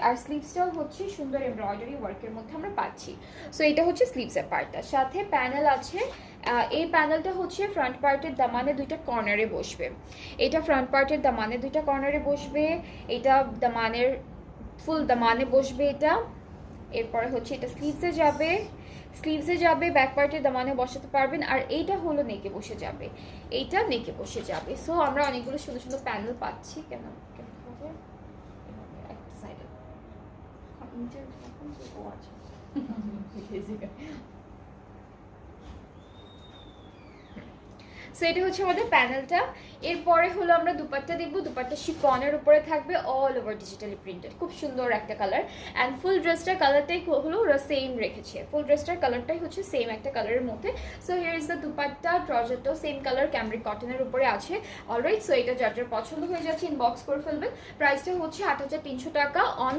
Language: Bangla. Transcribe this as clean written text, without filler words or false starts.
আর স্লিভসটাও হচ্ছে সুন্দর এমব্রয়ডারি ওয়ার্কের মধ্যে আমরা পাচ্ছি। সো এটা হচ্ছে স্লিভসের পার্টটা, সাথে প্যানেল আছে। এই প্যানেলটা হচ্ছে ফ্রন্ট পার্টের দামানে দুইটা কর্নারে বসবে। এটা ফ্রন্ট পার্টের দামানে দুইটা কর্নারে বসবে, এটা দামানের ফুল দামানে বসবে এটা। এরপরে হচ্ছে এটা স্লিভসে যাবে, ব্যাক পার্টের দামানে বসাতে পারবেন। আর এইটা হলো নেকে বসে যাবে, এইটা নেকে বসে যাবে। সো আমরা অনেকগুলো সুন্দর সুন্দর প্যানেল পাচ্ছি। কেন হবে একটা সাইডে ও আচ্ছা সো এটা হচ্ছে আমাদের প্যানেলটা। এরপরে হলো আমরা দুপাট্টা দেখবো। দুপাট্টা শিফনের উপরে থাকবে, অল ওভার ডিজিটালি প্রিন্টেড, খুব সুন্দর একটা কালার। অ্যান্ড ফুল ড্রেসটার কালারটাই হলো ওরা সেম রেখেছে, ফুল ড্রেসটার কালারটাই হচ্ছে সেম একটা কালারের মধ্যে। So here is the dupatta. ট্রাউজারটাও সেম কালার ক্যামব্রিক কটনের উপরে আছে। অলরাইট, সো এটা যার যার পছন্দ হয়ে যাচ্ছে ইনবক্স করে ফেলবেন। প্রাইসটা হচ্ছে ৮,৩০০ টাকা অন